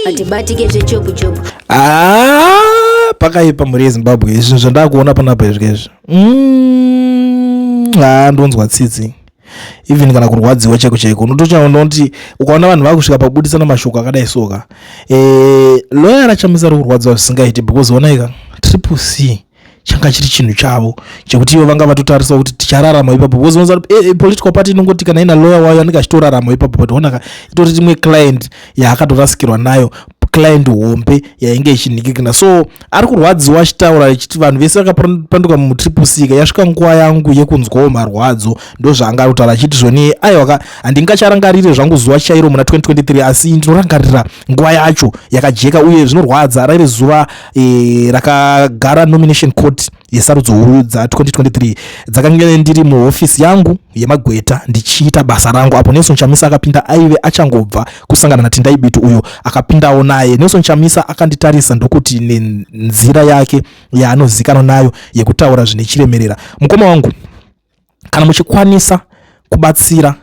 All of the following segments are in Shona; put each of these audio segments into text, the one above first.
Atibatike zvechopu. Pakaipa muri Zimbabwe izvo zvandakuona panapa izvezvi. Ndonzwa tsitsi. Even kana kurwadziwa cheko unotochaona kuti ukaona vanhu vakusvika pabudisana mashoko akadai soka. Lawyer achamisa kurwadziwa zvisingaiti because onaika Triple C changa chiri chinhu chavo chekuti ivo vanga vatotarisa kuti tichararama ipapo because unozwa political party inongoti kana ina lawyer wayo anenge achitorarama ipapo but onaka itori imwe client yaakatorasikirwa nayo client hombe yainge ichinhikikina so ari kurwadziwa achitaura achiti vanhu vese vakapanduka muTriple C yasvika nguva yangu yekunzwawo marwadzo ndozvaanga kutaura achiti zvoni aiwa handingacharangarire zvangu zuva chairo muna 2023 asi ndinorangarira nguva yacho yakajeka uye zvinorwadza raive zuva rakagara nomination court yesarudzo huru dza2023 dzakanga ndiri muhofisi yangu yemagweta ndichiita basa rangu apo Nelson Chamisa akapinda aive achangobva kusangana naTendai Biti uyo akapindawo naye. Nelson Chamisa akanditarisa ndokuti nenzira yake yaanozikanwa nayo yekutaura zvine chiremerera, mukoma wangu, kana muchikwanisa kubatsira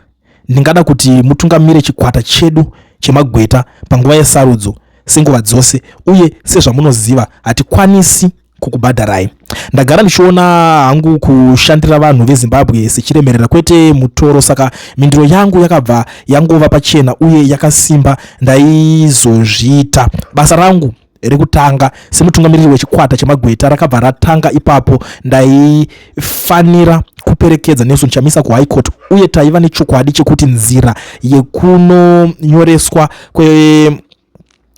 ndingada kuti mutungamire chikwata chedu chemagweta panguva yesarudzo senguva dzose uye sezvamunoziva hatikwanisi kukubhadharai. Ndagara ndichiona hangu kushandira vanhu veZimbabwe sechiremerera kwete mutoro, saka mindiro yangu yakabva yangova pachena uye yakasimba. Ndaizozviita basa rangu rekutanga semutungamiriri wechikwata chemagweta rakabva ratanga ipapo. Ndaifanira kuperekedza Nelson Chamisa kuHigh Court uye taiva nechokwadi chekuti nzira yekunonyoreswa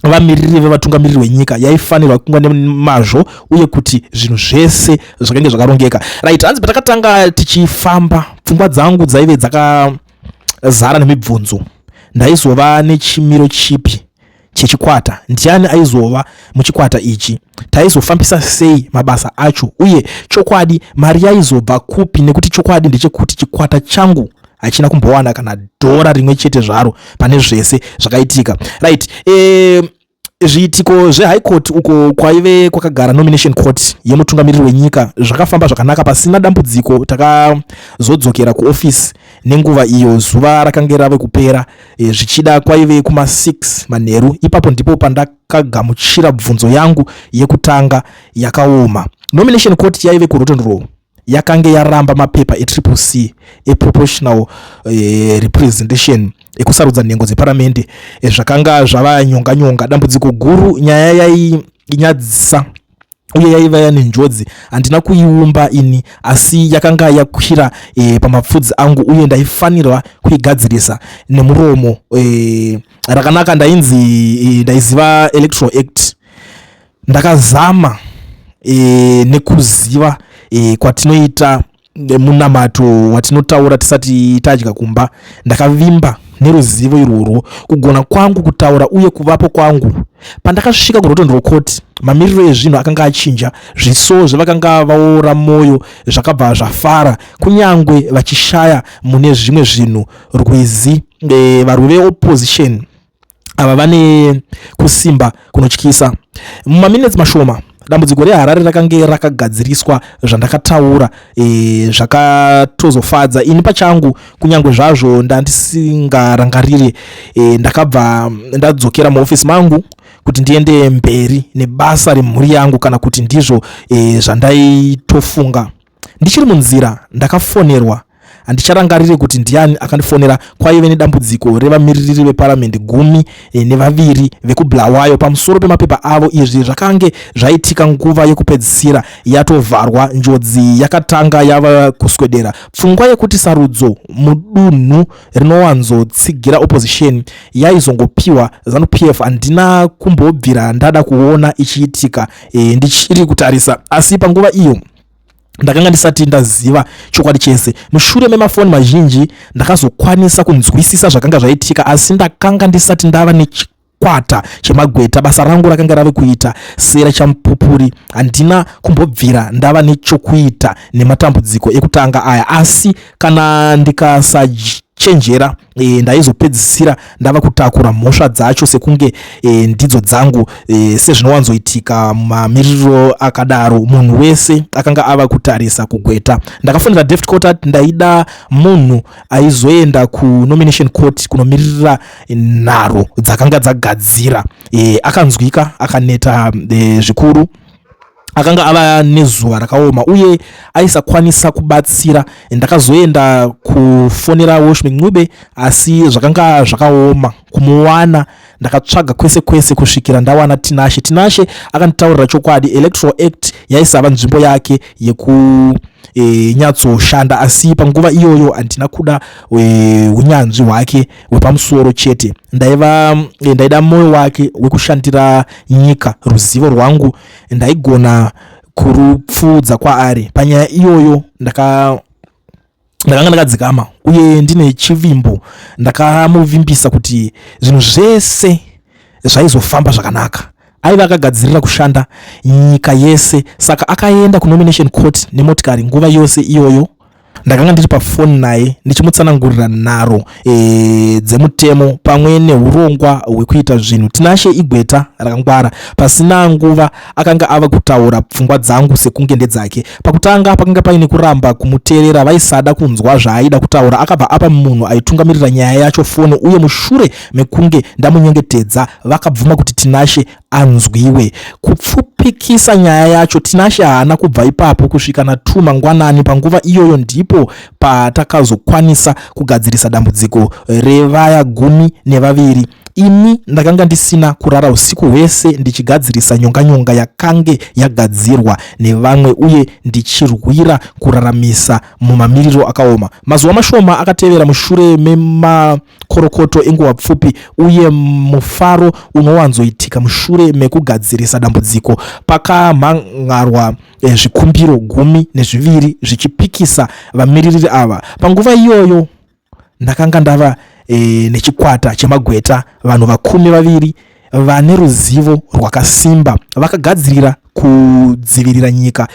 vamiriri vevatungamiriri venyika yaifanirwa kunga nemazvo uye kuti zvinhu zvese zvakanga zvakarongeka. Right, hanzi patakatanga tichifamba pfungwa dzangu dzaive dzakazara nemibvunzo. Ndaizova nechimiro chipi chechikwata? Ndiani aizova muchikwata ichi? Taizofambisa sei mabasa acho? Uye chokwadi mari yaizobva kupi? Nekuti chokwadi ndechekuti chikwata changu hachina kumbowana kana dhora rimwe chete zvaro pane zvese zvakaitika. Right, zviitiko zveHigh Court uko kwaive kwakagara nomination court yemutungamiriri wenyika zvakafamba zvakanaka pasina dambudziko. Takazodzokera kuofisi nenguva iyo zuva rakanga rave kupera, zvichida kwaive kuma 6 manheru. Ipapo ndipo pandakagamuchira bvunzo yangu yekutanga yakaoma. Nomination court yaive kuRotten Row yakanga yaramba mapepa eTriple C eproportional representation ekusarudza nhengo dzeparamende zvakanga zvava nyonga. Dambudziko guru, nyaya yainyadzisa uye yaiva yane njodzi. Handina kuiumba ini asi yakanga yakwira pamapfudzi angu uye ndaifanirwa kuigadzirisa nemuromo rakanaka. Ndaiziva Electoral Act, ndakazama nekuziva kwatinoita munamato watinotaura tisati tadya kumba. Ndakavimba neruzivo irworwo, kugona kwangu kutaura uye kuvapo kwangu. Pandakasvika kuRotten Row Court, mamiriro ezvinhu akanga achinja. Zviso zvavakanga vaora moyo zvakabva zvafara, kunyangwe vachishaya mune zvimwe zvinhu. Rwizi varwi veopposition ava vane kusimba kunotyisa. Mumaminitsi mashoma dambudziko reHarare rakanga rakagadziriswa zvandakataura zvakatozofadza ini pachangu. Kunyangwe zvazvo ndandisingarangarire, ndakabva ndadzokera muofisi mangu kuti ndiende mberi nebasa remhuri yangu, kana kuti ndizvo zvandaitofunga. Ndichiri munzira ndakafonerwa. Handicharangarire kuti ndiani akandifonera. Kwaive nedambudziko revamiriri veparamende 12 vekuBulawayo pamusoro pemapepa avo. Izvi zvakange zvaitika nguva yekupedzisira yatovharwa. Njodzi yakatanga yava kuswedera. Pfungwa yekuti sarudzo mudunhu rinowanzotsigira opposition yaizongopiwa ZANU-PF handina kumbobvira ndada kuona ichiitika ndichiri kutarisa. Asi panguva iyo ndakanga ndisati ndaziva chokwadi chese. Mushure memafoni mazhinji ndakazokwanisa kunzwisisa zvakanga zvaitika, asi ndakanga ndisati ndava nechikwata chemagweta. Basa rangu rakanga rave kuita sera chamupupuri. Handina kumbobvira ndava nechokuita nematambudziko ekutanga aya, asi kana ndikasachiita ndakachenjera ndaizopedzisira ndava kutakura mhosva dzacho sekunge ndidzo dzangu sezvinowanzoitika mamiriro akadaro. Munhu wese akanga ava kutarisa kugweta. Ndakafonera David Court ndaida munhu aizoenda kunomination court kunomiririra nharo dzakanga dzagadzira. Akanzwika, akaneta zvikuru, akanga ava nezuva rakaoma uye aisakwanisa kubatsira. Ndakazoenda kufonera Washman Ncube asi zvakanga zvakaoma kumuwana. Ndakatsvaga kwese kwese kusvikira ndawana Tinashe. Tinashe akanditaurira chokwadi, Electoral Act yaisava nzvimbo yake yekunyatsoshanda asi panguva iyoyo handina kuda unyanzvi hwake hwepamusoro chete. Ndaida moyo wake wekushandira nyika. Ruzivo rwangu ndaigona kurupfuudza kwaari. Panyaya iyoyo ndakanga ndakadzikama uye ndine chivimbo. Ndakamuvimbisa kuti zvinhu zvese zvaizofamba zvakanaka. Aiva akagadzirira kushanda nyika yese, saka akaenda kunomination court nemotikari nguva yose iyoyo. Ndakanga ndiri pafoni naye ndichimutsanangurira nharo dzemutemo pamwe neurongwa hwekuita zvinhu. Tinashe igweta rakangwara. Pasina nguva akanga ava kutaura pfungwa dzangu sekunge ndedzake. Pakutanga pakanga paine kuramba kumuteerera, vaisada kunzwa zvaaida kutaura. Akabva apa munhu aitungamirira nyaya yacho foni uye mushure mekunge ndamunyengetedza vakabvuma kuti Tinashe anzwiwe. Kupfupikisa nyaya yacho, Tinashe haana kubva ipapo kusvika na2 mangwanani. Panguva iyoyo ndipo patakazokwanisa kugadzirisa dambudziko revaya 12. Ini ndakanga ndisina kurara usiku hwese ndichigadzirisa nyonganyonga yakange yagadzirwa nevamwe uye ndichirwira kuraramisa mumamiriro akaoma. Mazuva mashoma akatevera mushure memakorokoto enguva pfupi uye mufaro unowanzoitika mushure mekugadzirisa dambudziko. Pakamhangarwa zvikumbiro 12 zvichipikisa vamiririri ava. Panguva iyoyo ndakanga ndava nechikwata chemagweta, vanhu 12 vane ruzivo rwakasimba vakagadzirira kudzivirira nyika.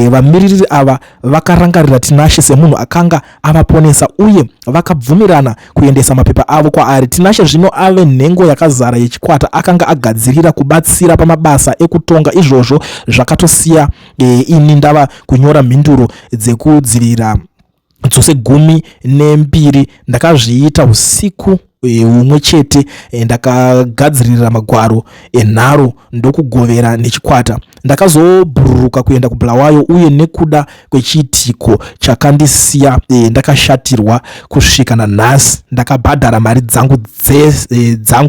Vamiririri ava vakarangarira Tinashe semunhu akanga avaponesa uye vakabvumirana kuendesa mapepa avo kwaari. Tinashe zvino ave nhengo yakazara yechikwata akanga agadzirira kubatsira pamabasa ekutonga. Izvozvo zvakatosiya ini ndava kunyora mhinduro dzekudzivirira dzose 12. Ndakazviita usiku umwe chete. Ndakagadzirira magwaro enharo ndokugovera nechikwata. Ndakazobhururuka kuenda kuBulawayo uye nekuda kwechiitiko chakandisiya ndakashatirwa kusvika nanhasi. Ndakabhadhara mari dzangu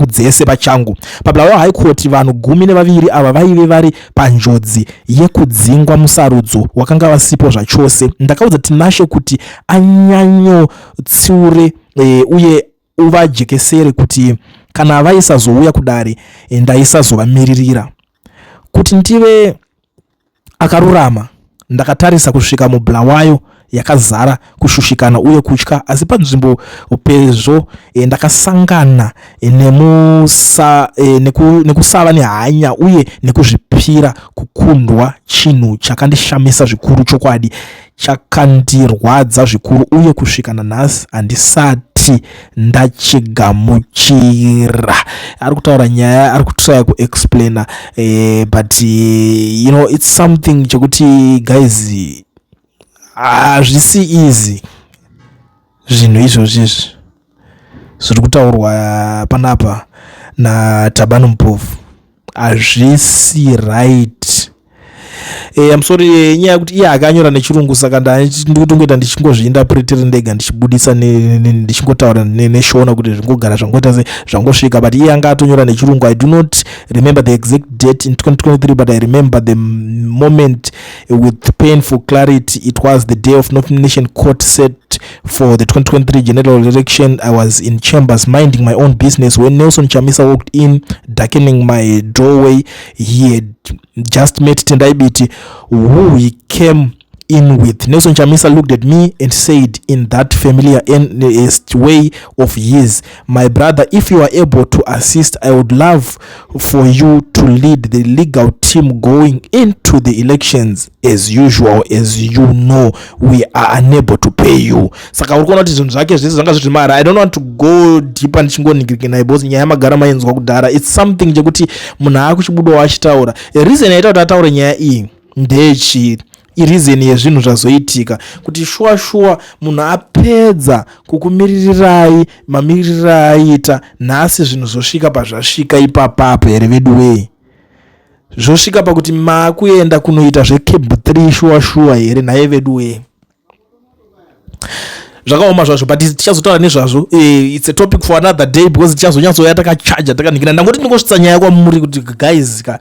dzese pachangu. PaBulawayo High Court vanhu 12 ava vaive vari panjodzi yekudzingwa musarudzo wakanga wasipo zvachose. Ndakaudza Tinashe kuti anyanyotsiure uye uvajekesere kuti kana vaisazouya kudare ndaisazovamiririra. Kuti ndive akarurama, ndakatarisa kusvika muBulawayo yakazara kushushikana uye kutya, asi panzvimbo pezvo ndakasangana nekusava nehanya uye nekuzvipira kukundwa. Chinhu chakandishamisa zvikuru, chokwadi chakandirwadza zvikuru uye kusvika nanhasi handisati ndachigamuchira. Ari kutaura nyaya, ari kutry kuexplaina but it's something chekuti guys hazvisi easy zvinhu izvozvi zviri kutaurwa panapa naThabani Mpofu. Hazvisi right. I'm sorry, nyaya yekuti iye akanyora nechirungu saka ndikutongoita ndichingozviinterpretera ndega ndichibudisa ndichingotaura neshona kuti zvingogara zvangoita zvangosvika, but iye anga atonyora nechirungu. I do not remember the exact date in 2023, but I remember the moment with painful clarity. It was the day of nomination court set for the 2023 general election. I was in chambers minding my own business when Nelson Chamisa walked in, darkening my doorway. He had just met Tendai Biti, who he came in with. Nelson Chamisa looked at me and said in that familiar earnest way of his, "My brother, if you are able to assist, I would love for you to lead the legal team team going into the elections as usual, as you know, we are unable to pay you. Saka uri kuona kuti zvinhu zvake zvese zvanga zviti mara. I don't want to go deeper ndichingoningirika naye because nyaya yamagara maenzwa kudhara. It's something chekuti munhu akuchibudawo achitaura. Reason yaita kuti ataure nyaya iyi ndechi reason yezvinhu zvazoitika kuti shuwa munhu apedza kukumiririrai mamiriro aita nhasi zvinhu zvosvika pazvasvika ipapapo here vedu wei, zvosvika pakuti makuenda kunoita zvecable 3 shuwa here nhaye vedu wei. Zvakaoma zvazvo but tichazotaura nezvazvo. It's a topic for another day because tichazonyatsoya takachaja takaningira. Ndangoti ndingosvitsa nyaya kwamuri kuti guys ka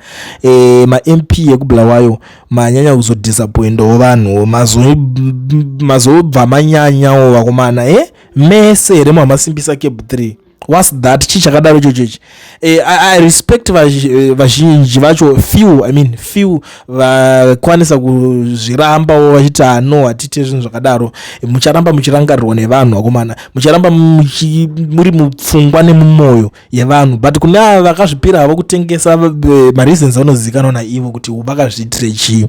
ma-MP ekubulawayo manyanya kuzodisappointawo vanhu, mazobva manyanyawo vakomana mese here mamasimbisa cable 3. What's that? Chichakadaro chochechi. I respect vazhinji vacho, few vakwanisa kuzviramba vachiti no atite zvinhu zvakadaro. Mucharamba muchirangarirwa nevanhu vakomana, mucharamba muri mupfungwa nemumwoyo yevanhu, but kune ava vakazvipira havo kutengesa mareasons anozivikanwa naivo kuti vakazviitire chii.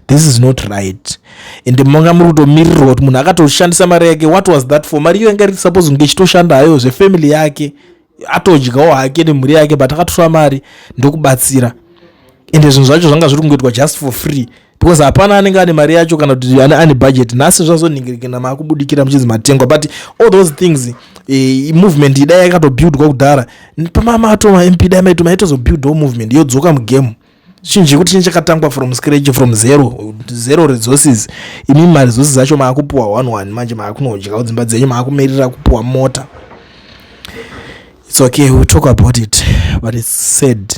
This is not right. Ende manga muri kutomirirwa kuti munhu akatoshandisa mari yake. What was that for? Mari iyo inga iri suppose kunge ichitoshanda hayo zvefamily yake, atodyawo hake nemhuri yake, but akatora mari ndokubatsira. Ende zvinhu zvacho zvanga zviri kungoitwa just for free because hapana anenge ane mari yacho kana kuti ane budget. Nhasi zvazoningirikana maakubudikira muchizi matengwa, but all those things movement idai yakatobuildwa kudhara pamamato ma-MP dai maitozobuildawo movement yodzoka mugame. Chinji kuti chinhu chakatangwa from scratch, from zero resources. Imi maresources zacho maakupuwa 1 manje maakunodya kudzimba dzenyu, maakumirira kupuwa mota. It's okay, we'll talk about it, but it's sad.